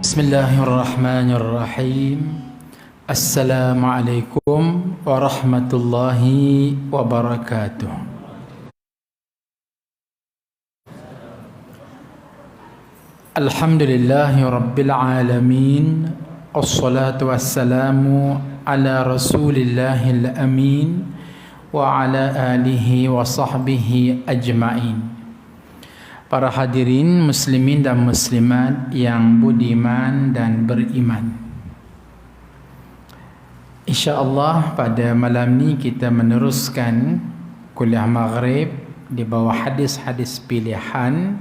Bismillahirrahmanirrahim. Assalamualaikum warahmatullahi wabarakatuh. Alhamdulillahi rabbil alamin. Assalatu wassalamu ala rasulillahil amin wa ala alihi wa sahbihi ajma'in. Para hadirin muslimin dan muslimat yang budiman dan beriman, InsyaAllah pada malam ni kita meneruskan kuliah maghrib di bawah hadis-hadis pilihan.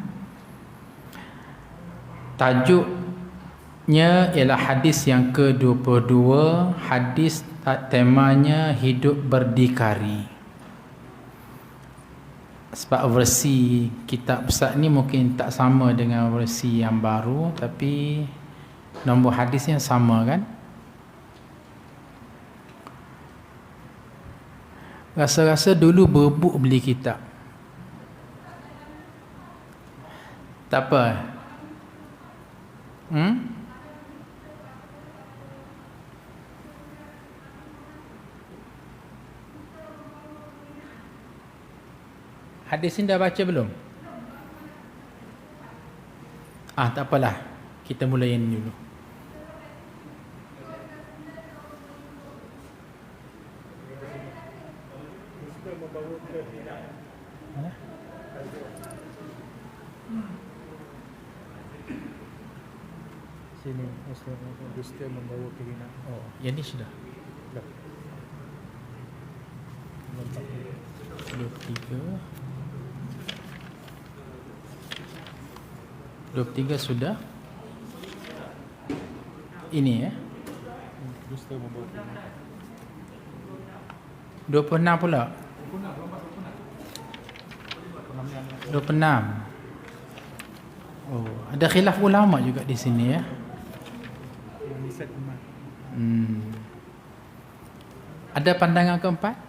Tajuknya ialah hadis yang ke-22. Hadis temanya hidup berdikari. Sebab versi kitab Ustaz ni mungkin tak sama dengan versi yang baru, tapi nombor hadisnya sama kan? Rasa-rasa dulu berebut beli kitab. Tak apa. Hadis ni dah baca belum? Tak apalah. Kita mula yang dulu. Sini, dusta membawa kehinaan. Oh, yang ni sudah. 23 sudah. Ini ya. Dusta membawa kehinaan. 26 pula. 26. Oh, ada khilaf ulama juga di sini ya. Ada pandangan keempat?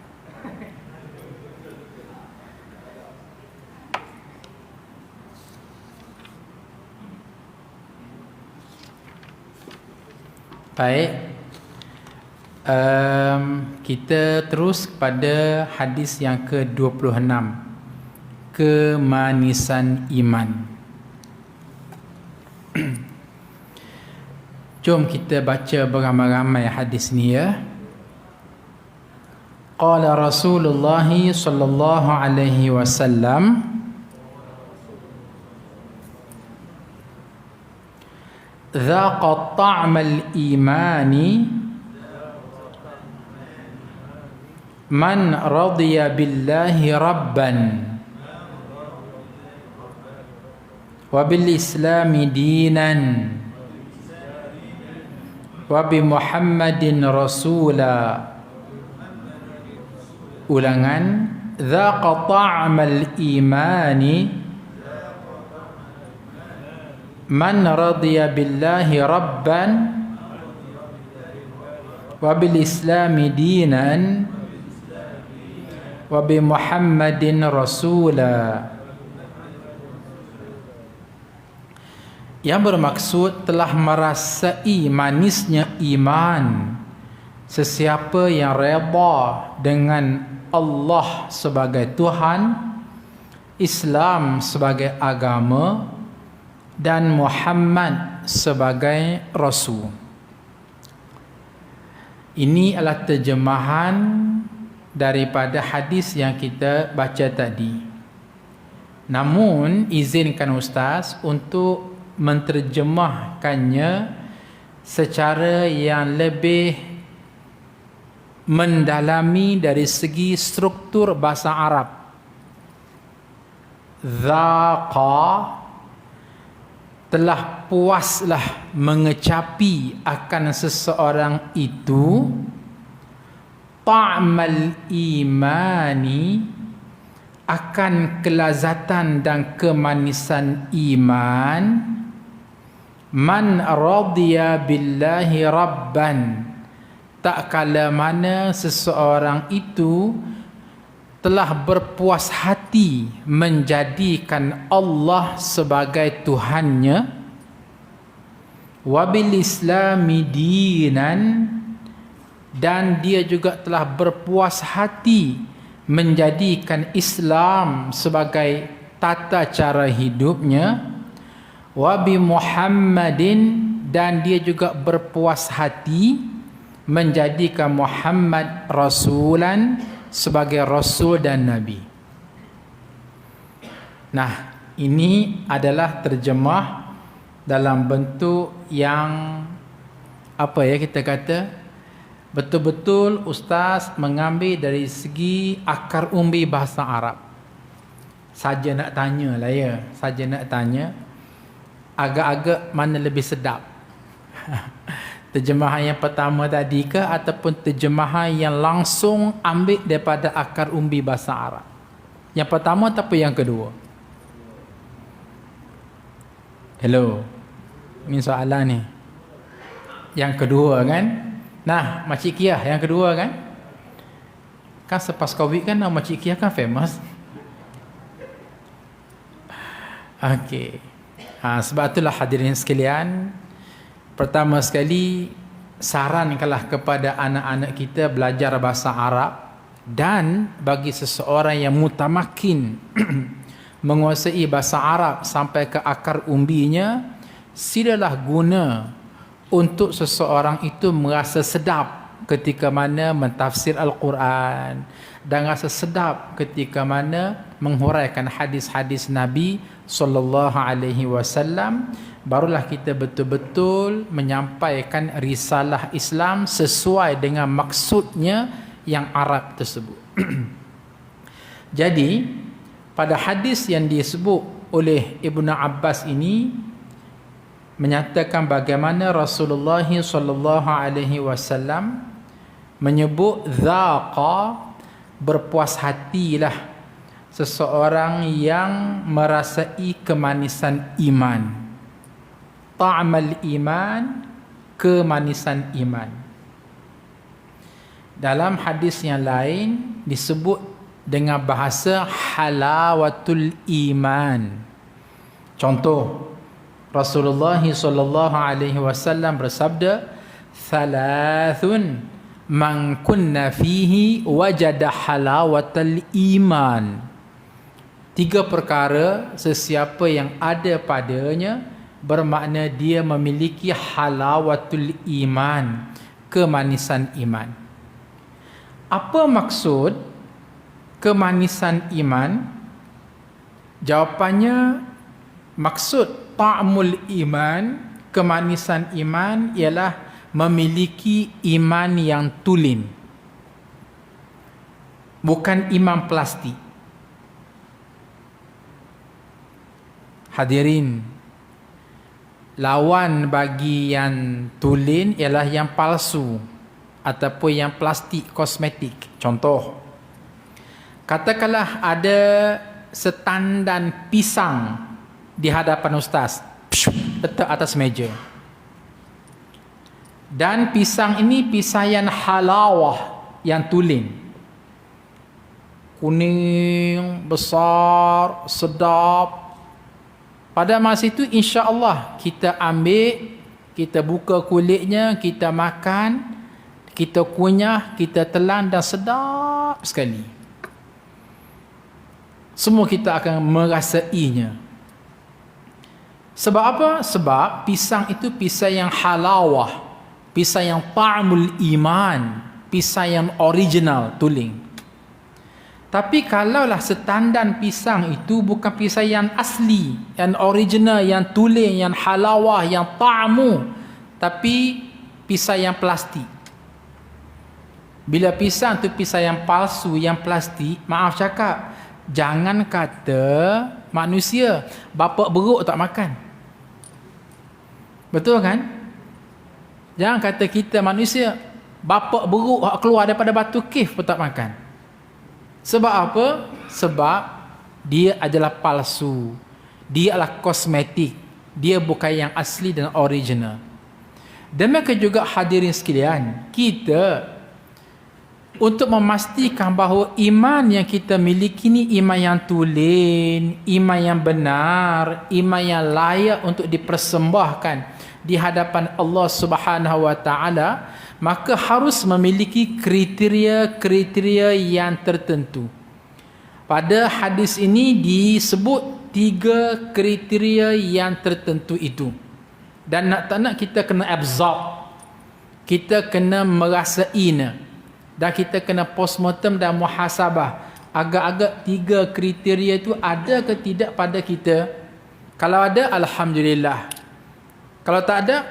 Baik, kita terus kepada hadis yang ke-26, kemanisan iman. Jom kita baca beramai-ramai hadis ni ya. Qala Rasulullah sallallahu alaihi wasallam, Dhaqa ta'mal imani man radiya billahi rabban wa bil islami dinan wa bi Muhammadin rasula. Ulangan, Dhaqa ta'mal imani man radiya billahi rabban wa bil islami dinan wa bi Muhammadin rasula. Yang bermaksud telah merasai manisnya iman sesiapa yang redha dengan Allah sebagai Tuhan, Islam sebagai agama, dan Muhammad sebagai Rasul. Ini adalah terjemahan daripada hadis yang kita baca tadi. Namun izinkan Ustaz untuk menterjemahkannya secara yang lebih mendalami dari segi struktur bahasa Arab. Dhaqa, telah puaslah mengecapi akan seseorang itu, ta'mal imani, akan kelazatan dan kemanisan iman, man radiya billahi rabban, tak kala mana seseorang itu telah berpuas hati menjadikan Allah sebagai Tuhannya, wabil islami dinan, dan dia juga telah berpuas hati menjadikan Islam sebagai tata cara hidupnya, wabi Muhammadin, dan dia juga berpuas hati menjadikan Muhammad rasulan, sebagai rasul dan nabi. Nah, ini adalah terjemah dalam bentuk yang apa ya kita kata, betul-betul ustaz mengambil dari segi akar umbi bahasa Arab. Saja nak tanya lah ya, saja nak tanya, agak-agak mana lebih sedap? Terjemahan yang pertama tadi ke, ataupun terjemahan yang langsung ambil daripada akar umbi bahasa Arab? Yang pertama ataupun yang kedua? Hello, ini soalan ni. Yang kedua kan? Nah, Makcik Kia yang kedua kan? Kan selepas Covid kan nama Makcik Kia kan famous. Okey. Sebab itulah hadirin sekalian, pertama sekali sarankanlah kepada anak-anak kita belajar bahasa Arab, dan bagi seseorang yang mutamakin menguasai bahasa Arab sampai ke akar umbinya, silalah guna untuk seseorang itu merasa sedap ketika mana mentafsir Al-Quran, dan rasa sedap ketika mana menghuraikan hadis-hadis Nabi sallallahu alaihi wasallam. Barulah kita betul-betul menyampaikan risalah Islam sesuai dengan maksudnya yang Arab tersebut. Jadi pada hadis yang disebut oleh Ibnu Abbas ini menyatakan bagaimana Rasulullah sallallahu alaihi wasallam menyebut zaqa, berpuas hatilah seseorang yang merasai kemanisan iman. Ta'mal iman, kemanisan iman. Dalam hadis yang lain disebut dengan bahasa halawatul iman. Contoh, Rasulullah sallallahu alaihi wasallam bersabda, "Thalathun man kunna fihi wajada halawatal iman." 3 perkara sesiapa yang ada padanya bermakna dia memiliki halawatul iman, kemanisan iman. Apa maksud kemanisan iman? Jawapannya, maksud ta'mul iman, kemanisan iman ialah memiliki iman yang tulen, bukan iman plastik. Hadirin, lawan bagi yang tulen ialah yang palsu ataupun yang plastik kosmetik. Contoh, katakanlah ada setandan pisang di hadapan ustaz, letak atas meja, dan pisang ini pisang yang halawah, yang tulen, kuning, besar, sedap. Pada masa itu insya-Allah kita ambil, kita buka kulitnya, kita makan, kita kunyah, kita telan, dan sedap sekali. Semua kita akan merasainya. Sebab apa? Sebab pisang itu pisang yang halawah, pisang yang ta'mul iman, pisang yang original, tulen. Tapi kalaulah setandan pisang itu bukan pisang yang asli, yang original, yang tulen, yang halawah, yang ta'mu, tapi pisang yang plastik. Bila pisang tu pisang yang palsu, yang plastik, maaf cakap, jangan kata manusia, bapa beruk tak makan. Betul kan? Jangan kata kita manusia, bapa beruk keluar daripada batu kif pun tak makan. Sebab apa? Sebab dia adalah palsu, dia adalah kosmetik, dia bukan yang asli dan original. Demikian juga hadirin sekalian, kita untuk memastikan bahawa iman yang kita miliki ni iman yang tulen, iman yang benar, iman yang layak untuk dipersembahkan di hadapan Allah Subhanahu wa taala, maka harus memiliki kriteria-kriteria yang tertentu. Pada hadis ini disebut 3 kriteria yang tertentu itu. Dan nak tak nak kita kena absorb, kita kena merasainya, dan kita kena postmortem dan muhasabah. Agak-agak 3 kriteria itu ada ke tidak pada kita? Kalau ada, alhamdulillah. Kalau tak ada,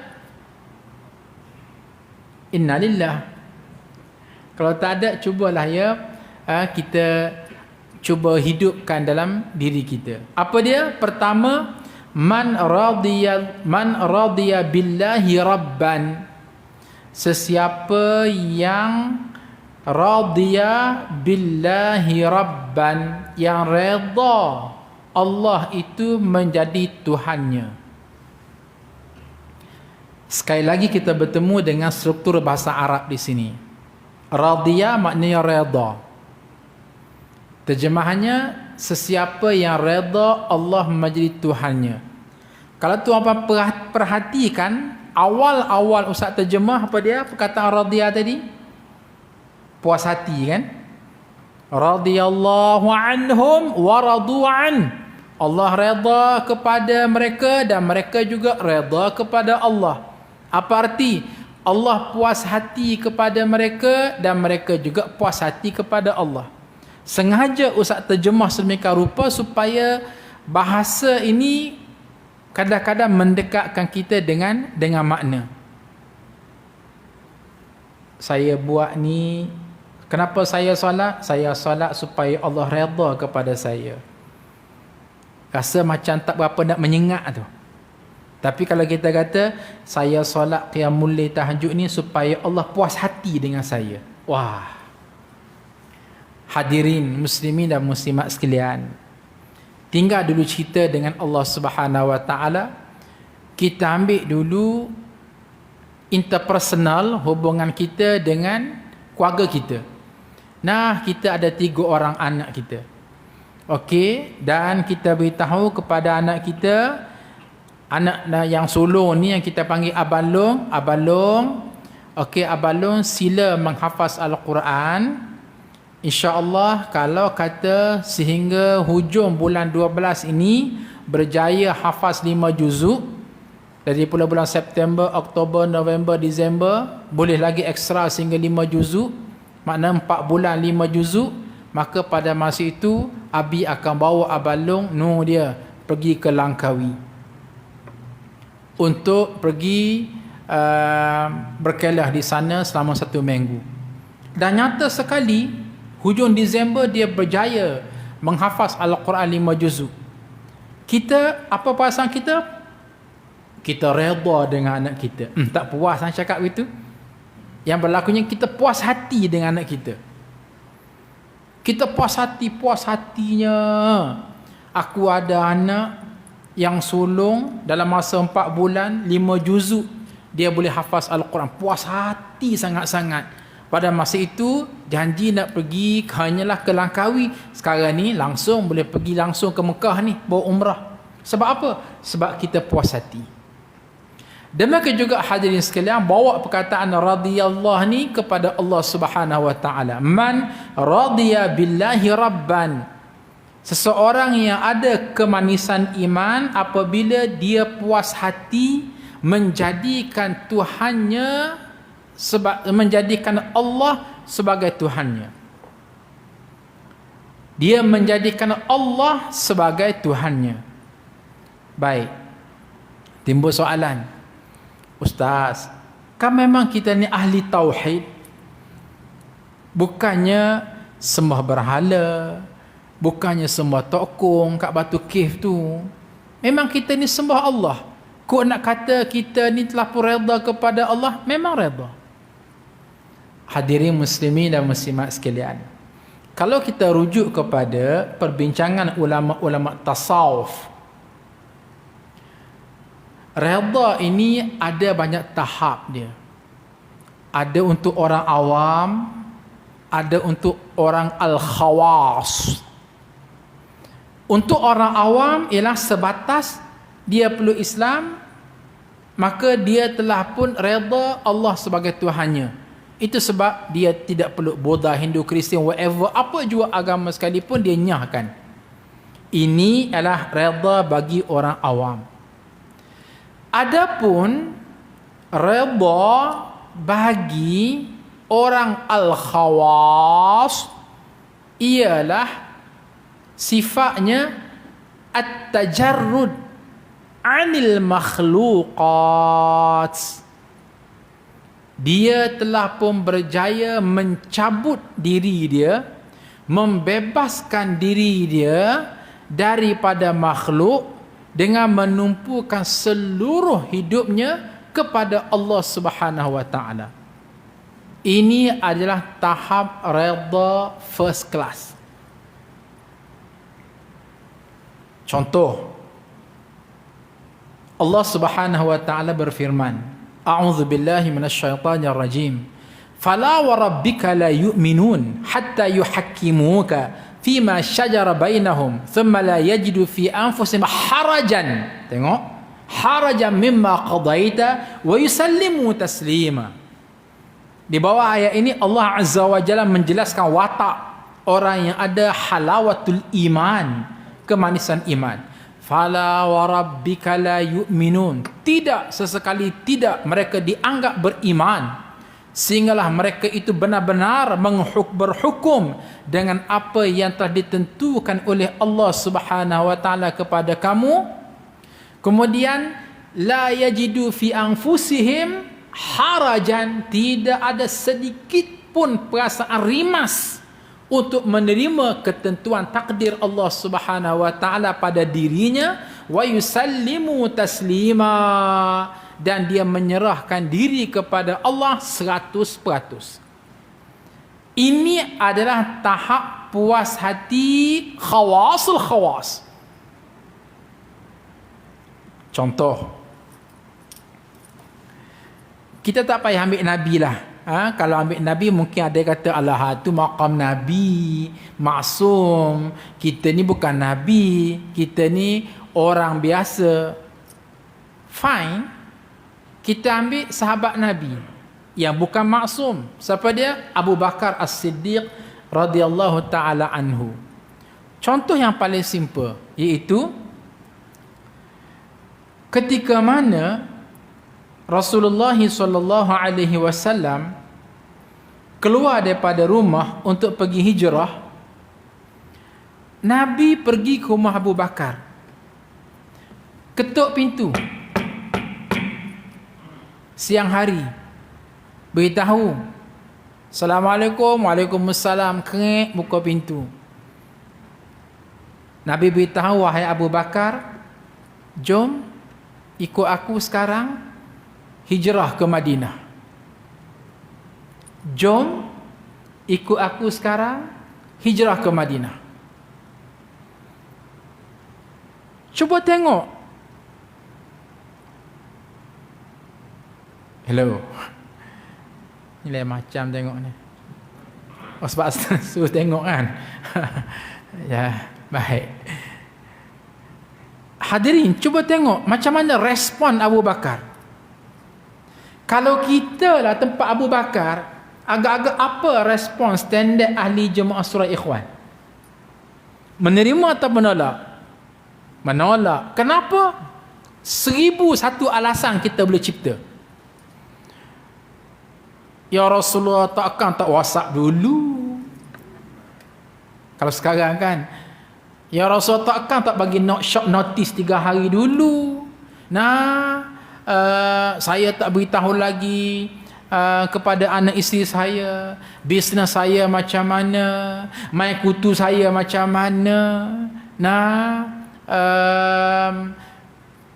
innalillah. Kalau tak ada, cubalah ya, kita cuba hidupkan dalam diri kita. Apa dia? Pertama, man radiya billahi rabban. Sesiapa yang radiya billahi rabban, yang redha Allah itu menjadi Tuhannya. Sekali lagi kita bertemu dengan struktur bahasa Arab di sini. Radiya maknanya redha. Terjemahannya, sesiapa yang redha Allah menjadi Tuhannya. Kalau tuan-tuan perhatikan, awal-awal Ustaz terjemah apa dia? Perkataan radiyah tadi? Puas hati kan? Radiyallahu anhum wa radu an. Allah redha kepada mereka dan mereka juga redha kepada Allah. Apa arti? Allah puas hati kepada mereka dan mereka juga puas hati kepada Allah. Sengaja Ustaz terjemah sedemikian rupa supaya bahasa ini kadang-kadang mendekatkan kita dengan makna. Saya buat ni, kenapa saya solat? Saya solat supaya Allah redha kepada saya. Rasa macam tak berapa nak menyengat tu. Tapi kalau kita kata, saya solat qiyamul lail tahajud ni supaya Allah puas hati dengan saya. Wah. Hadirin muslimin dan muslimat sekalian, tinggal dulu cerita dengan Allah Subhanahu wa taala. Kita ambil dulu interpersonal, hubungan kita dengan keluarga kita. Nah, kita ada 3 orang anak kita. Okey, dan kita beritahu kepada anak kita, anak yang sulung ni yang kita panggil Abang Long. Okey, Abang Long sila menghafaz Al-Quran. InsyaAllah kalau kata sehingga hujung bulan 12 ini berjaya hafaz 5 juzuk, dari bulan September, Oktober, November, Disember, boleh lagi ekstra sehingga 5 juzuk, makna 4 bulan 5 juzuk, maka pada masa itu Abi akan bawa Abang Long dia pergi ke Langkawi untuk pergi berkelah di sana selama 1 minggu. Dan nyata sekali hujung Disember dia berjaya menghafaz Al-Quran 5 juzuk. Kita, apa perasaan kita? Kita redha dengan anak kita. Tak puas saya cakap itu. Yang berlakunya kita puas hati dengan anak kita. Kita puas hatinya. Aku ada anak yang sulung dalam masa 4 bulan 5 juzuk dia boleh hafaz Al-Quran. Puas hati sangat-sangat. Pada masa itu janji nak pergi hanyalah ke Langkawi. Sekarang ni langsung boleh pergi langsung ke Mekah ni, bawa umrah. Sebab apa? Sebab kita puas hati. Demikian juga hadirin sekalian, bawa perkataan radhiyallahu ni kepada Allah Subhanahu wa taala. Man radiya billahi rabban. Seseorang yang ada kemanisan iman apabila dia puas hati menjadikan Tuhannya, menjadikan Allah sebagai Tuhannya. Dia menjadikan Allah sebagai Tuhannya. Baik. Timbul soalan. Ustaz, kan memang kita ni ahli tauhid? Bukannya sembah berhala, bukannya sembah tokong kat batu cave tu. Memang kita ni sembah Allah. Kok nak kata kita ni telah pun redha kepada Allah? Memang redha. Hadirin muslimin dan muslimat sekalian, kalau kita rujuk kepada perbincangan ulama-ulama tasawuf, redha ini ada banyak tahap dia. Ada untuk orang awam, ada untuk orang al-khawas. Untuk orang awam ialah sebatas dia perlu Islam, maka dia telah pun redha Allah sebagai Tuhannya. Itu sebab dia tidak peluk Buddha, Hindu, Kristian, whatever, apa jua agama sekalipun dia nyahkan. Ini adalah redha bagi orang awam. Adapun redha bagi orang al-khawas ialah sifatnya at-tajarrud anil makhluqat. Dia telah pun berjaya mencabut diri dia, membebaskan diri dia daripada makhluk dengan menumpukan seluruh hidupnya kepada Allah Subhanahu wa taala. Ini adalah tahap redha first class. Contoh, Allah Subhanahu wa taala berfirman, A'udzu billahi minasyaitonir rajim. Fala wa rabbika la yu'minun hatta yuhakkimuka fima syajara bainahum thumma la yajidu fi anfusihim harajan. Tengok, harajan mimma qadaita wa yusallimu taslima. Di bawah ayat ini Allah Azza wa Jalla menjelaskan watak orang yang ada halawatul iman, kemanisan iman. Fala wa rabbika la yu'minun. Tidak, sesekali tidak mereka dianggap beriman, sehinggalah mereka itu benar-benar berhukum dengan apa yang telah ditentukan oleh Allah Subhanahu wa taala kepada kamu. Kemudian la yajidu fi anfusihim harajan, tidak ada sedikit pun perasaan rimas untuk menerima ketentuan takdir Allah Subhanahu wa taala pada dirinya, wa yusallimu taslima, dan dia menyerahkan diri kepada Allah 100%. Ini adalah tahap puas hati khawasul khawas. Contoh, kita tak payah ambil Nabi lah. Kalau ambil Nabi mungkin ada kata alah tu maqam Nabi, maksum. Kita ni bukan Nabi, kita ni orang biasa. Fine. Kita ambil sahabat Nabi yang bukan maksum. Siapa dia? Abu Bakar As-Siddiq radhiyallahu taala anhu. Contoh yang paling simple iaitu ketika mana Rasulullah sallallahu alaihi wasallam keluar daripada rumah untuk pergi hijrah, Nabi pergi ke rumah Abu Bakar. Ketuk pintu. Siang hari. Beritahu, Assalamualaikum, Waalaikumsalam. Krek, buka pintu. Nabi beritahu, wahai Abu Bakar, jom ikut aku sekarang hijrah ke Madinah. Jom ikut aku sekarang hijrah ke Madinah. Cuba tengok. Hello. Ni lain macam tengok ni. Oh, sebab suruh tengok kan. Ya, baik. Hadirin, cuba tengok macam mana respon Abu Bakar. Kalau kita lah tempat Abu Bakar, agak-agak apa respon standard ahli jemaah surah Ikhwan? Menerima atau menolak? Menolak. Kenapa? 1001 alasan kita boleh cipta. Ya Rasulullah, takkan tak WhatsApp dulu? Kalau sekarang kan, ya Rasulullah, takkan tak bagi short notice 3 hari dulu? Saya tak beritahu lagi kepada anak isteri saya, bisnes saya macam mana, mai kutu saya macam mana,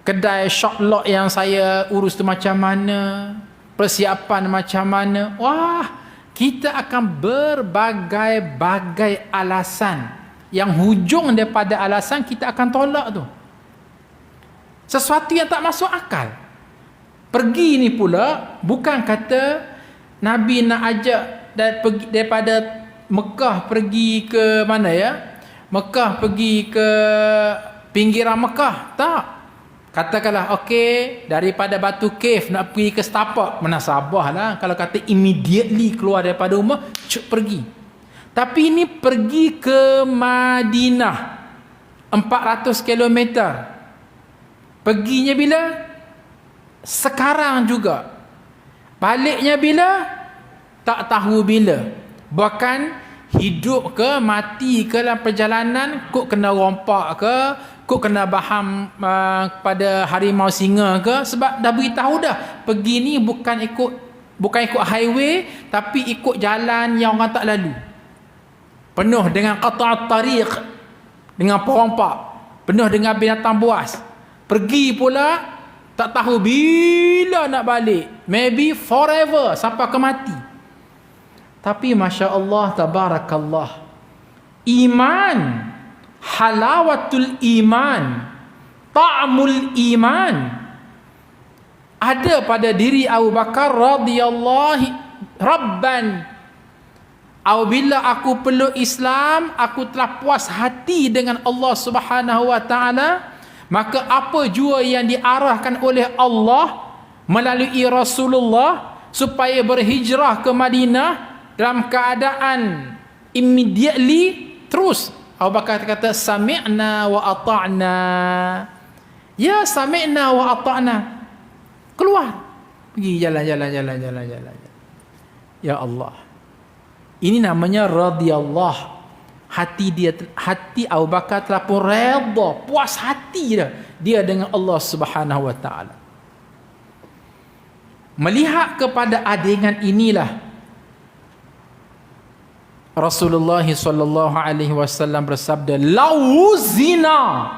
kedai shop lot yang saya urus tu macam mana, persiapan macam mana. Wah, kita akan berbagai-bagai alasan yang hujung daripada alasan kita akan tolak tu. Sesuatu yang tak masuk akal. Pergi ni pula bukan kata Nabi nak ajak daripada Mekah pergi ke mana ya? Mekah pergi ke pinggiran Mekah. Tak. Katakanlah, okey, daripada Batu Cave nak pergi ke setapak, mana sabarlah. Kalau kata immediately keluar daripada rumah, pergi. Tapi ini pergi ke Madinah, 400 km. Perginya bila? Sekarang juga. Baliknya bila? Tak tahu bila. Bahkan hidup ke, mati ke dalam perjalanan, kok kena rompak ke, kok kena baham pada harimau singa ke, sebab dah beritahu dah pergi ni bukan ikut highway, tapi ikut jalan yang orang tak lalu, penuh dengan qata'at tariq, dengan perompak, penuh dengan binatang buas. Pergi pula tak tahu bila nak balik, maybe forever, sampai ke mati. Tapi Masya Allah, tabarakallah, iman, halawatul iman, ta'mul iman ada pada diri Abu Bakar radhiyallahu rabban. Apabila aku peluk Islam, aku telah puas hati dengan Allah Subhanahu wa taala, maka apa jua yang diarahkan oleh Allah melalui Rasulullah supaya berhijrah ke Madinah dalam keadaan immediately, terus Abu Bakar kata sami'na wa ata'na. Ya, sami'na wa ata'na. Keluar. Pergi jalan. Ya Allah. Ini namanya radhiyallah. Hati Abu Bakar telah pun redha, puas hati dia dengan Allah Subhanahu wa taala. Melihat kepada adegan inilah Rasulullah sallallahu alaihi wasallam bersabda, "Lau zina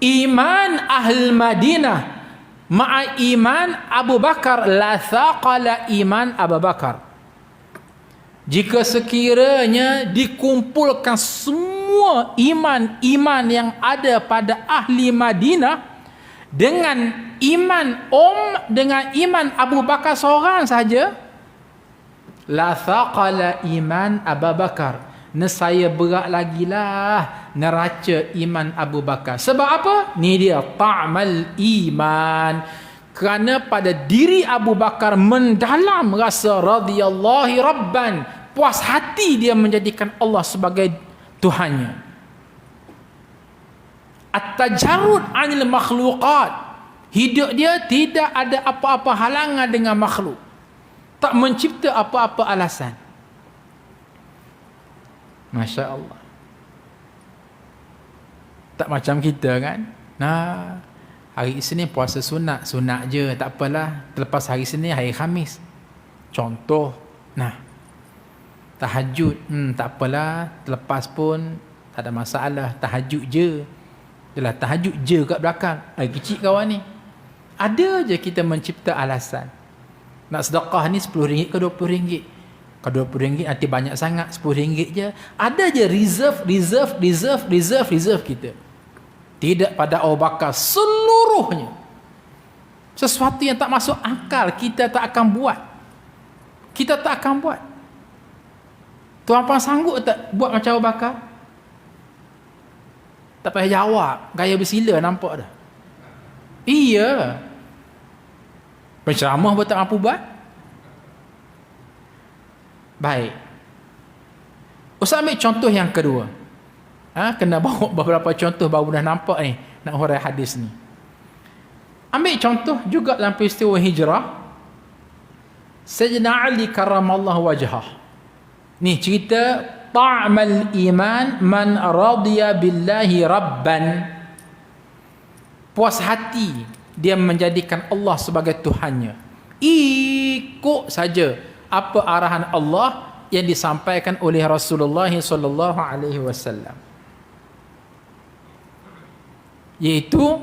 iman ahli Madinah ma'a iman Abu Bakar la thaqala iman Abu Bakar." Jika sekiranya dikumpulkan semua iman yang ada pada ahli Madinah dengan iman Abu Bakar seorang saja, la thaqala iman Abu Bakar, nescaya berat lagi lah neraca iman Abu Bakar. Sebab apa? Ni dia ta'mal iman. Kerana pada diri Abu Bakar mendalam rasa radhiyallahu rabban, puas hati dia menjadikan Allah sebagai Tuhannya. At-tajarrud 'anil makhluqat, hidup dia tidak ada apa-apa halangan dengan makhluk, tak mencipta apa-apa alasan. Masya Allah. Tak macam kita kan. Nah, hari Isnin puasa sunat je, tak apalah. Terlepas hari Isnin hari Khamis. Contoh. Nah, tahajud, tak apalah. Terlepas pun tak ada masalah. Tahajud je. Yalah, tahajud je kat belakang. Kecil kawan ni. Ada je kita mencipta alasan. Nak sedekah ni RM10 ke RM20? Kalau RM20 nanti banyak sangat, RM10 je. Ada je reserve kita. Tidak pada Abu Bakar seluruhnya. Sesuatu yang tak masuk akal kita tak akan buat. Tuan-puan sanggup tak buat macam Abu Bakar? Tak payah jawab, gaya bersila nampak dah. Iya. Penceramah pun tak mampu buat. Baik. Ustaz ambil contoh yang kedua. Kena bawa beberapa contoh baru dah nampak ni nak hurai hadis ni. Ambil contoh juga dalam peristiwa hijrah. Sayyidina Ali karramallahu wajhah. Ni cerita ta'mal iman man radiya billahi rabban. Puas hati dia menjadikan Allah sebagai Tuhannya. Ikut saja apa arahan Allah yang disampaikan oleh Rasulullah sallallahu alaihi wasallam. Iaitu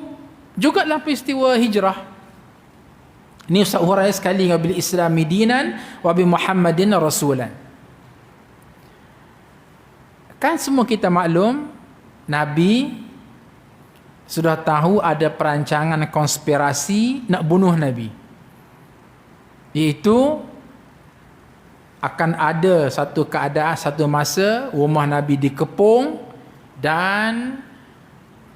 juga dalam peristiwa hijrah. Ini Ustaz hurai sekali, bil Islami dinan wa bi Muhammadin rasulan. Kan semua kita maklum Nabi sudah tahu ada perancangan konspirasi nak bunuh Nabi. Iaitu akan ada satu keadaan, satu masa rumah Nabi dikepung dan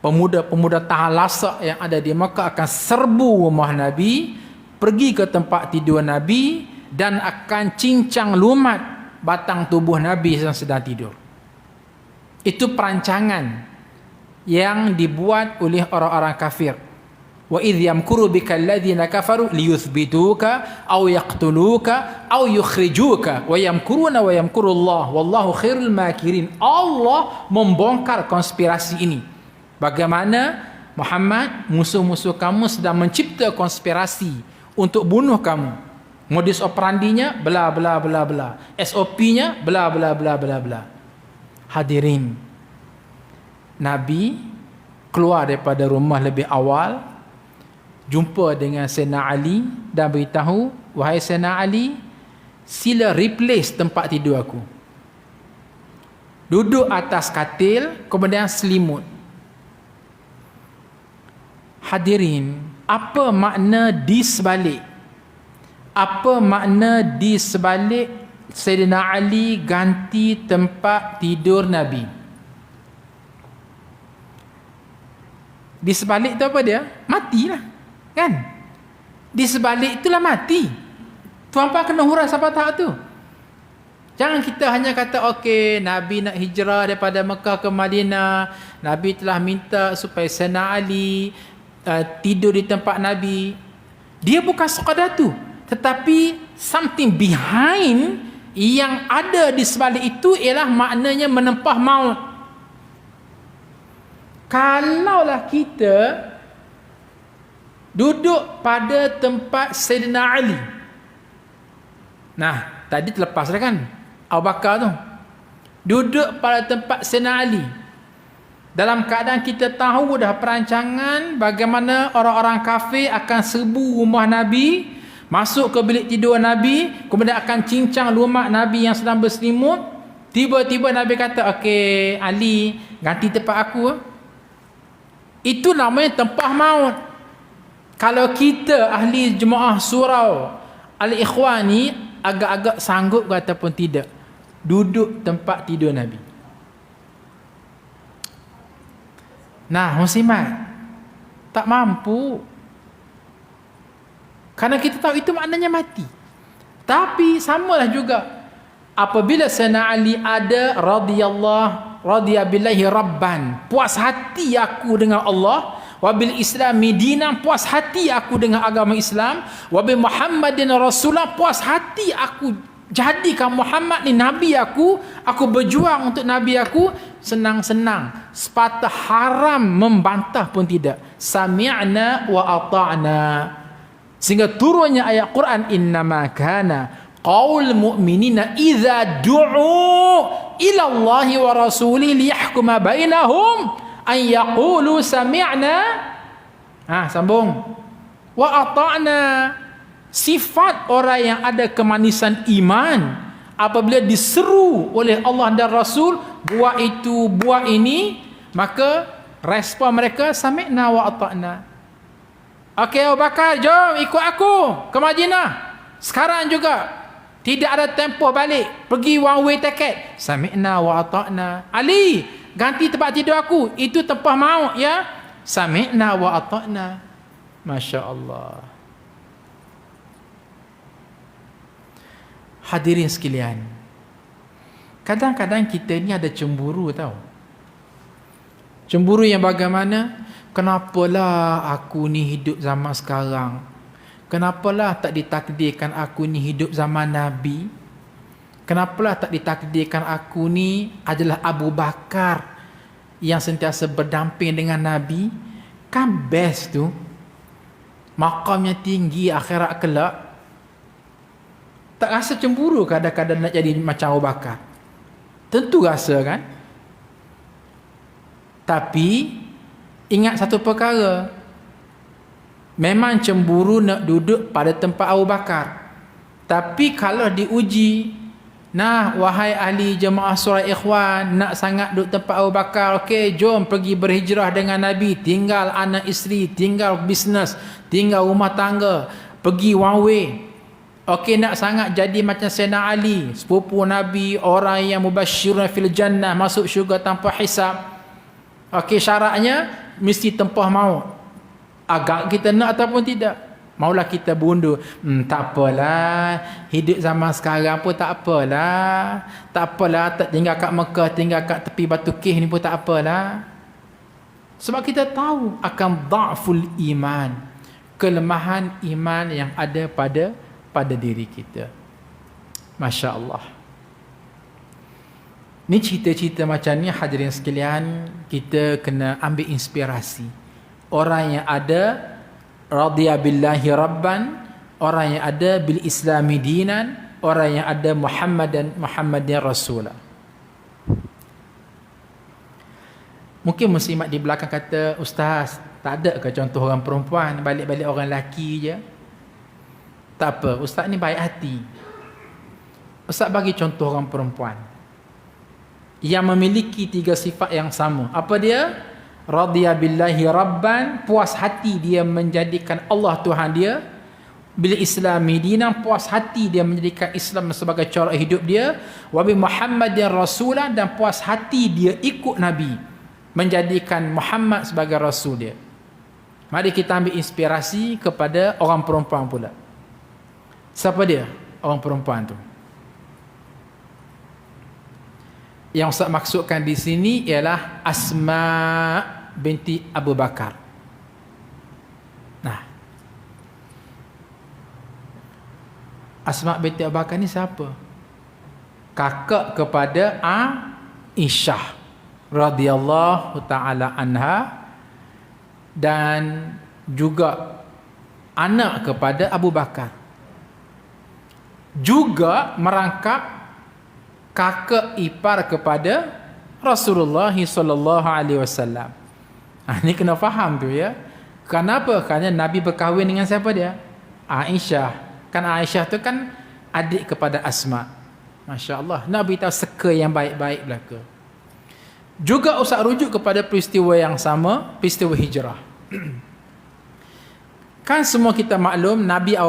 pemuda-pemuda tahan lasak yang ada di Makkah akan serbu rumah Nabi, pergi ke tempat tidur Nabi dan akan cincang lumat batang tubuh Nabi yang sedang tidur. Itu perancangan yang dibuat oleh orang-orang kafir. Wa idh yamkuru bika alladhina kafaru liyuthbituka aw yaqtuluka aw yukhrijuka wa yamkuruna wa yamkurullah wallahu khairul makirin. Allah membongkar konspirasi ini. Bagaimana Muhammad, musuh-musuh kamu sedang mencipta konspirasi untuk bunuh kamu. Modus operandinya bla bla bla bla. SOP-nya bla bla bla bla bla. Hadirin, Nabi keluar daripada rumah lebih awal, jumpa dengan Sayyidina Ali dan beritahu, wahai Sayyidina Ali, sila replace tempat tidur aku. Duduk atas katil, kemudian selimut. Hadirin, apa makna di sebalik? Apa makna di sebalik Sayyidina Ali ganti tempat tidur Nabi? Di sebalik tu apa dia? Matilah. Kan? Di sebalik itulah mati. Tuan-tuan kena hurai siapa tahu tu. Jangan kita hanya kata okey, Nabi nak hijrah daripada Mekah ke Madinah, Nabi telah minta supaya Sayyidina Ali tidur di tempat Nabi. Dia bukan sekadar tu, tetapi something behind yang ada di sebalik itu ialah maknanya menempah maut. Kalaulah kita duduk pada tempat Sayyidina Ali. Nah, tadi terlepas dah kan Abu Bakar tu. Duduk pada tempat Sayyidina Ali. Dalam keadaan kita tahu dah perancangan bagaimana orang-orang kafir akan serbu rumah Nabi, masuk ke bilik tidur Nabi, kemudian akan cincang lumat Nabi yang sedang berselimut. Tiba-tiba Nabi kata, okey Ali, ganti tempat aku. Itu namanya tempah maut. Kalau kita ahli jemaah surau Al-Ikhwan ni agak-agak sanggup ke ataupun tidak duduk tempat tidur Nabi. Nah, muslimat tak mampu. Karena kita tahu itu maknanya mati. Tapi samalah juga apabila Sayyidina Ali ada radhiyabillahi rabban, puas hati aku dengan Allah, wabil islami dinan, puas hati aku dengan agama Islam, wabil Muhammadin rasulah, puas hati aku jadikan Muhammad ni nabi aku berjuang untuk nabi aku, senang-senang, sepatah haram membantah pun tidak. Sami'na wa ata'na. Sehingga turunnya ayat Quran, innama kana qaul mu'minina idza du'u ila Allah wa rasulih liyahkuma bainahum an yaqulu sami'na. Sambung. Wa ata'na. Sifat orang yang ada kemanisan iman apabila diseru oleh Allah dan Rasul buat itu, buat ini, maka respon mereka sami'na wa ata'na. Okey Abu Bakar, jom ikut aku ke Madinah. Sekarang juga. Tidak ada tempoh balik. Pergi one way ticket. Sami'na wa ata'na. Ali, ganti tempat tidur aku. Itu tempah maut ya. Sami'na wa ata'na. Masya Allah. Hadirin sekalian, kadang-kadang kita ni ada cemburu tau. Cemburu yang bagaimana? Kenapalah aku ni hidup zaman sekarang? Kenapalah tak ditakdirkan aku ni hidup zaman Nabi? Kenapalah tak ditakdirkan aku ni adalah Abu Bakar yang sentiasa berdamping dengan Nabi? Kan best tu. Makamnya tinggi akhirat kelak. Tak rasa cemburu kadang-kadang nak jadi macam Abu Bakar? Tentu rasa kan? Tapi ingat satu perkara. Memang cemburu nak duduk pada tempat Abu Bakar. Tapi kalau diuji, nah wahai ahli jemaah surah Ikhwan, nak sangat duduk tempat Abu Bakar, okey jom pergi berhijrah dengan Nabi, tinggal anak isteri, tinggal bisnes, tinggal rumah tangga, pergi one way. Okey nak sangat jadi macam Sayyidina Ali, sepupu Nabi, orang yang mubasyirun fil jannah, masuk syurga tanpa hisab. Okey syaratnya mesti tempah maut. Agak kita nak ataupun tidak. Maulah kita bundur. Tak apalah. Hidup zaman sekarang pun tak apalah. Tak apalah. Tak tinggal kat Mekah, tinggal kat tepi Batu Kih ni pun tak apalah. Sebab kita tahu akan dha'ful iman. Kelemahan iman yang ada pada diri kita. Masya Allah. Ni cerita-cerita macam ni hadirin sekalian, kita kena ambil inspirasi. Orang yang ada radiya billahi rabban, orang yang ada bil islami dinan, orang yang ada Muhammadan rasulah. Mungkin muslimat di belakang kata, ustaz, tak ada ke contoh orang perempuan, balik-balik orang lelaki je? Tak apa, ustaz ni baik hati. Ustaz bagi contoh orang perempuan yang memiliki 3 sifat yang sama. Apa dia? Radiya billahi rabban, puas hati dia menjadikan Allah Tuhan dia. Bil islami dinan, puas hati dia menjadikan Islam sebagai cara hidup dia. Wa bi Muhammadin rasulah, dan puas hati dia ikut Nabi, menjadikan Muhammad sebagai rasul dia. Mari kita ambil inspirasi kepada orang perempuan pula. Siapa dia orang perempuan tu? Yang Ustaz maksudkan di sini ialah Asma binti Abu Bakar. Nah, Asma binti Abu Bakar ni siapa? Kakak kepada Aisyah radhiyallahu ta'ala anha, dan juga anak kepada Abu Bakar. Juga merangkap kakak ipar kepada Rasulullah sallallahu alaihi wasallam. Ini kena faham tu ya. Kenapa? Kerana Nabi berkahwin dengan siapa dia? Aisyah. Kan Aisyah tu kan adik kepada Asma. Masya-Allah. Nabi tahu seka yang baik-baik belaka. Juga Ustaz rujuk kepada peristiwa yang sama, peristiwa hijrah. Kan semua kita maklum Nabi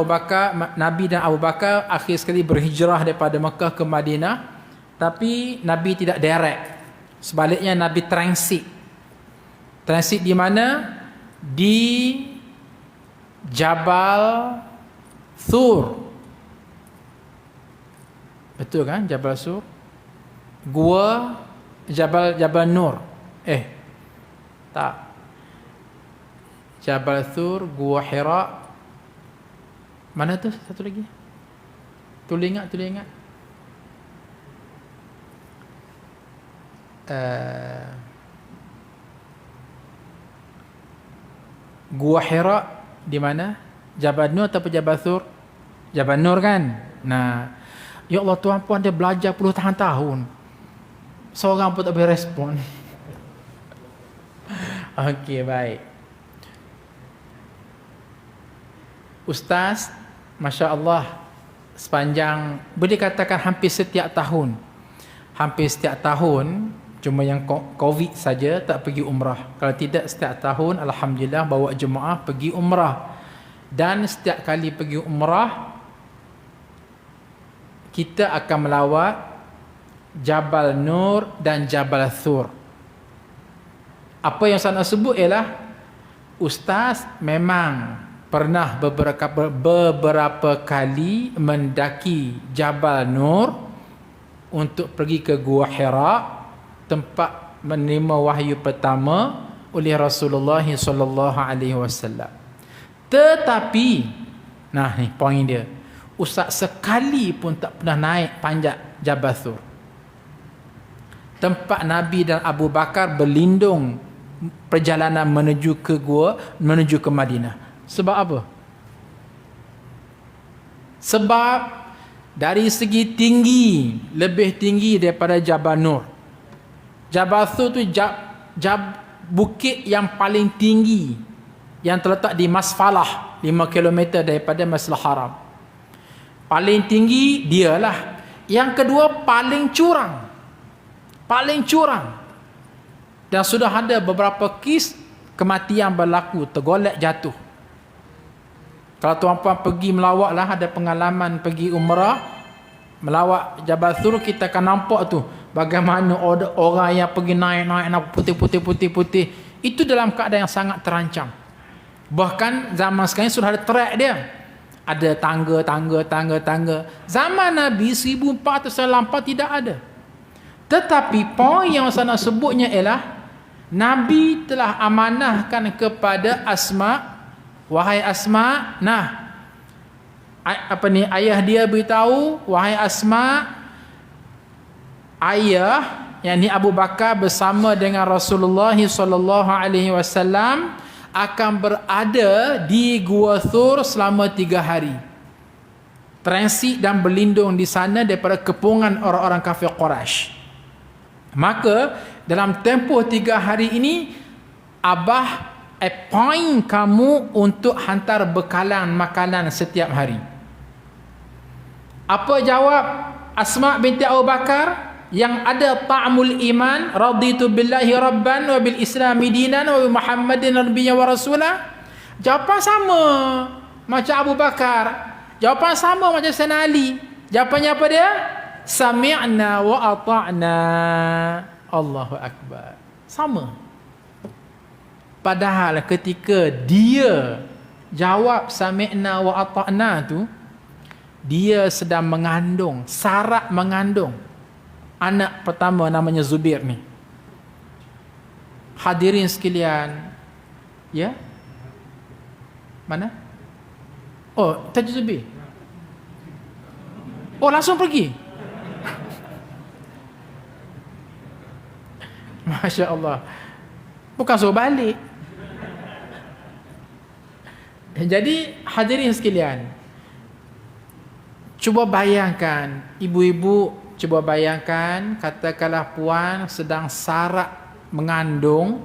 dan Abu Bakar akhir sekali berhijrah daripada Mekah ke Madinah. Tapi Nabi tidak direct. Sebaliknya Nabi transit. Transit di mana? Di Jabal Thur. Betul kan? Jabal Thur. Gua Jabal Nur. Tak. Jabal Thur, Gua Hira. Mana tu satu lagi? Tulis ingat. Gua Hira di mana? Jabal Nur atau Jabal Thur? Jabal Nur kan? Nah, ya Allah, tuan puan dia belajar puluh tahun. Seorang pun tak boleh respon. Okey, baik. Ustaz, Masya Allah, sepanjang, boleh katakan hampir setiap tahun, cuma yang COVID saja tak pergi umrah. Kalau tidak, setiap tahun alhamdulillah bawa jemaah pergi umrah. Dan setiap kali pergi umrah, kita akan melawat Jabal Nur dan Jabal Thur. Apa yang saya nak sebut ialah ustaz memang pernah beberapa kali mendaki Jabal Nur untuk pergi ke Gua Hira, tempat menerima wahyu pertama oleh Rasulullah sallallahu alaihi wasallam. Tetapi, nah ni poin dia, ustaz sekali pun tak pernah naik panjat Jabal Thur, tempat Nabi dan Abu Bakar berlindung perjalanan menuju ke Gua, menuju ke Madinah. Sebab apa? Sebab dari segi tinggi, lebih tinggi daripada Jabal Nur. Jabal Thur tu bukit yang paling tinggi yang terletak di Masfalah, 5 km daripada Masjidil Haram. Paling tinggi dialah. Yang kedua paling curang. Dan sudah ada beberapa kes kematian berlaku, tergolek jatuh. Kalau tuan-puan pergi melawat lah, ada pengalaman pergi umrah, melawat Jabal Thur, kita akan nampak tu bagaimana orang yang pergi naik putih. itu dalam keadaan yang sangat terancam. Bahkan zaman sekarang sudah ada track dia. Ada tangga. Zaman Nabi 1400 tahun lampau tidak ada. Tetapi poin yang saya nak sebutnya ialah Nabi telah amanahkan kepada Asma, wahai Asma, ayah dia beritahu, wahai Asma, ayah yakni Abu Bakar bersama dengan Rasulullah sallallahu alaihi wasallam akan berada di Gua Thur selama 3 hari. Transit dan berlindung di sana daripada kepungan orang-orang kafir Quraisy. Maka dalam tempoh 3 hari ini, Abah appoint kamu untuk hantar bekalan makanan setiap hari. Apa jawab Asma binti Abu Bakar yang ada ta'mul iman, raditu billahi rabban wa bil islami dinan wa bi Muhammadin nabiyyan wa rasulah? Jawapan sama macam Abu Bakar. Jawapan sama macam Sayyidina Ali. Jawapannya apa dia? Sami'na wa ata'na. Allahu akbar. Sama. Padahal ketika dia jawab sami'na wa ata'na tu, dia sedang mengandung, syarat mengandung anak pertama namanya Zubair ni. Hadirin sekalian, ya? Mana? Oh, Taji Zubair. Oh, langsung pergi. Masya Allah. Bukan suruh balik. Jadi hadirin sekalian, cuba bayangkan, ibu-ibu, cuba bayangkan, katakanlah puan sedang sarak mengandung,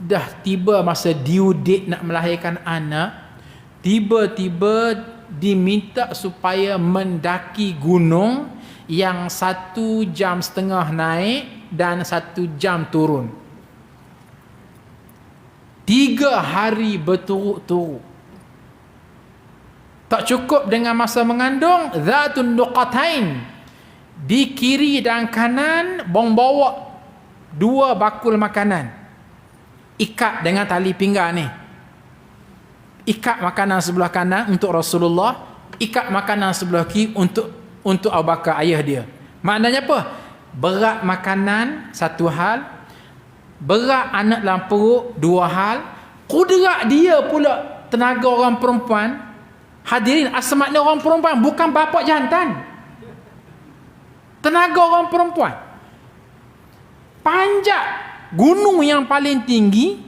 dah tiba masa due date nak melahirkan anak, tiba-tiba diminta supaya mendaki gunung yang 1,5 jam naik dan 1 jam turun. 3 hari berturut-turut. Tak cukup dengan masa mengandung, zatun nuqatain, di kiri dan kanan bawa 2 bakul makanan, ikat dengan tali pinggang ni. Ikat makanan sebelah kanan untuk Rasulullah, ikat makanan sebelah kiri untuk Abu Bakar ayah dia. Maknanya apa? Berat makanan satu hal, berat anak dalam perut 2 hal, kudrat dia pula tenaga orang perempuan. Hadirin, Asma ni orang perempuan, bukan bapa jantan. Tenaga orang perempuan. Panjat gunung yang paling tinggi,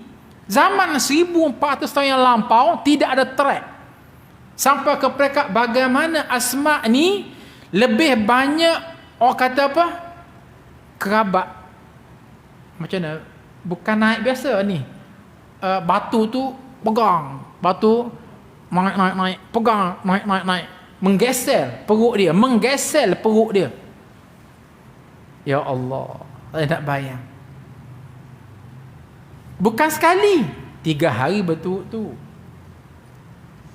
zaman 1400 tahun yang lampau, tidak ada trek. Sampai ke peringkat bagaimana Asma ni lebih banyak, orang kata apa? Kerabat. Macam mana? Bukan naik biasa ni. Batu tu pegang. Batu naik. Pegang. Naik. Menggesel perut dia. Ya Allah, saya nak bayang. Bukan sekali, 3 hari berturut-turut.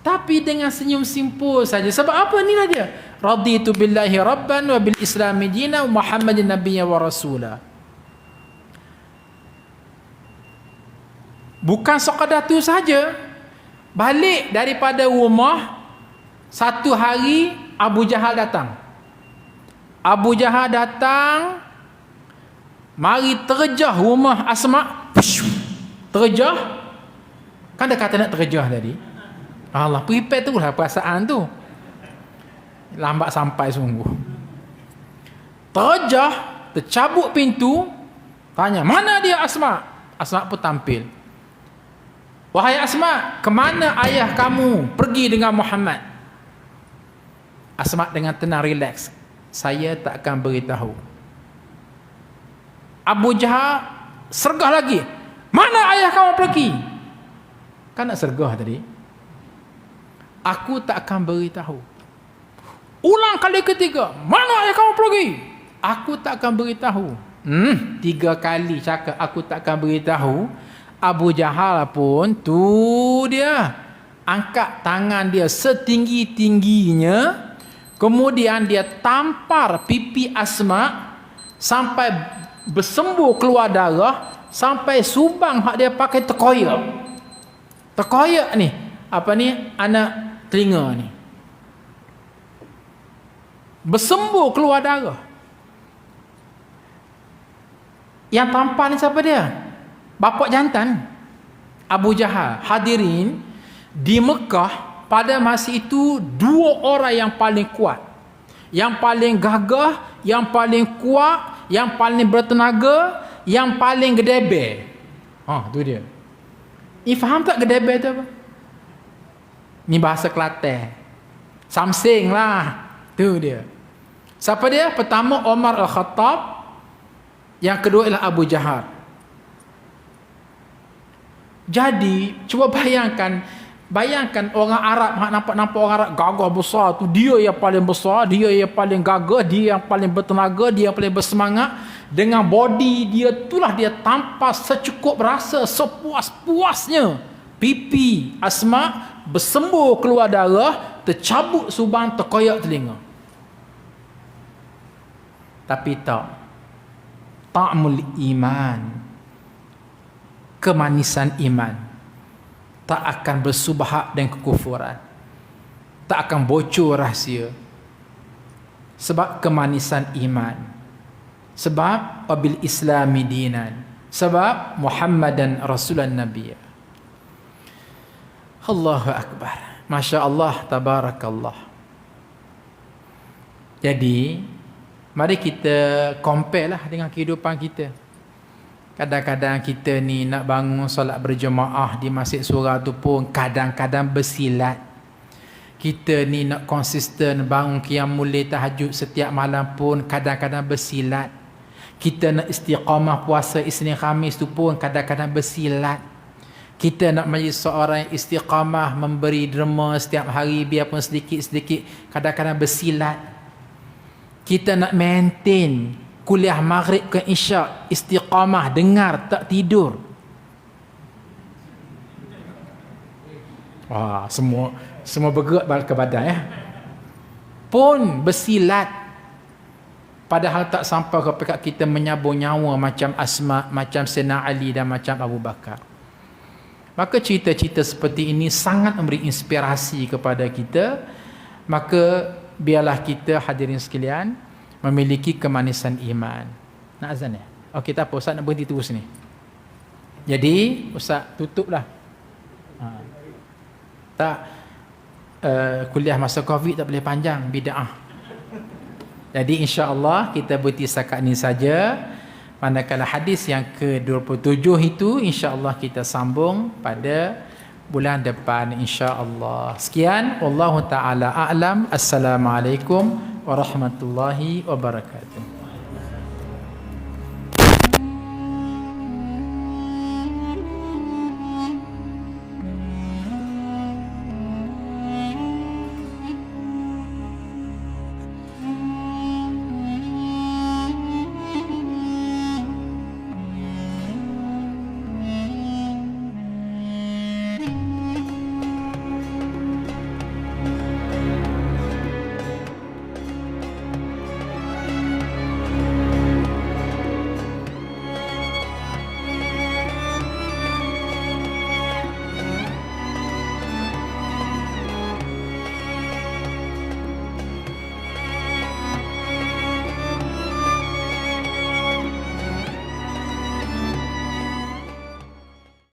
Tapi dengan senyum simpul saja. Sebab apa ni lah dia? Raditu billahi rabban wa bil islami dinan wa Muhammadin nabiyyan wa rasulah. Bukan sekadar tu saja. Balik daripada rumah, 1 hari Abu Jahal datang. Mari terjah rumah Asma. Terjah. Kan dia kata nak terjah tadi. Allah, prepare tu lah perasaan tu. Lambat sampai sungguh. Terjah, tercabut pintu, tanya, mana dia Asma? Asma pun tampil. Wahai Asma, kemana ayah kamu pergi dengan Muhammad? Asma dengan tenang, relax. Saya tak akan beritahu. Abu Jahal sergah lagi. Mana ayah kamu pergi? Kan nak sergah tadi. Aku tak akan beritahu. Ulang kali ketiga. Mana ayah kamu pergi? Aku tak akan beritahu. 3 kali cakap aku tak akan beritahu. Abu Jahal pun tu dia angkat tangan dia setinggi-tingginya. Kemudian dia tampar pipi Asma sampai bersembur keluar darah. sampai subang hak dia pakai terkoyak. Terkoyak ni, apa ni, anak telinga ni. Bersembur keluar darah. Yang tampan ni siapa dia? Bapak jantan Abu Jahal. Hadirin, di Mekah pada masa itu 2 orang yang paling kuat, yang paling gagah, yang paling kuat, yang paling bertenaga, yang paling gedebe. Tu dia. Ni faham tak gedebe tu apa? Ni bahasa Kelantan. Samsing lah. Tu dia. Siapa dia? Pertama Omar Al-Khattab, yang kedua ialah Abu Jahal. Jadi cuba bayangkan orang Arab, nampak orang Arab gagah besar tu, dia yang paling besar, dia yang paling gagah, dia yang paling bertenaga, dia yang paling bersemangat, dengan body dia itulah dia tanpa secukup rasa, sepuas-puasnya. Pipi Asma bersembur keluar darah, tercabut subang, terkoyak telinga. Tapi tak, ta'mul iman, kemanisan iman tak akan bersubhat dengan kekufuran, tak akan bocor rahsia, sebab kemanisan iman, sebab wabil islami dinan, sebab Muhammadan rasulan nabiya. Allahu akbar, masya Allah, tabarakallah. Jadi mari kita compare lah dengan kehidupan kita. Kadang-kadang kita ni nak bangun solat berjemaah di Masjid Surah tu pun kadang-kadang bersilat. Kita ni nak konsisten bangun qiyamul lail tahajud setiap malam pun kadang-kadang bersilat. Kita nak istiqamah puasa Isnin Khamis tu pun kadang-kadang bersilat. Kita nak menjadi seorang yang istiqamah memberi derma setiap hari biarpun sedikit-sedikit, kadang-kadang bersilat. Kita nak maintain kuliah maghrib ke isyak, istiqamah, dengar, tak tidur. Wah, semua bergerak ke badan ya. Pun bersilat. Padahal tak sampai ke pekat kita menyabur nyawa macam Asma, macam Sayyidina Ali dan macam Abu Bakar. Maka cerita-cerita seperti ini sangat memberi inspirasi kepada kita. Maka biarlah kita hadirin sekalian memiliki kemanisan iman. Nak azan ya? Okey, tak apa, Ustaz nak berhenti terus ni. Jadi Ustaz tutuplah. Kuliah masa Covid tak boleh panjang, bid'ah. Jadi insya-Allah kita berhenti setakat ni saja. Manakala hadis yang ke-27 itu insya-Allah kita sambung pada bulan depan insya-Allah. Sekian, wallahu taala a'lam. Assalamualaikum warahmatullahi wabarakatuh.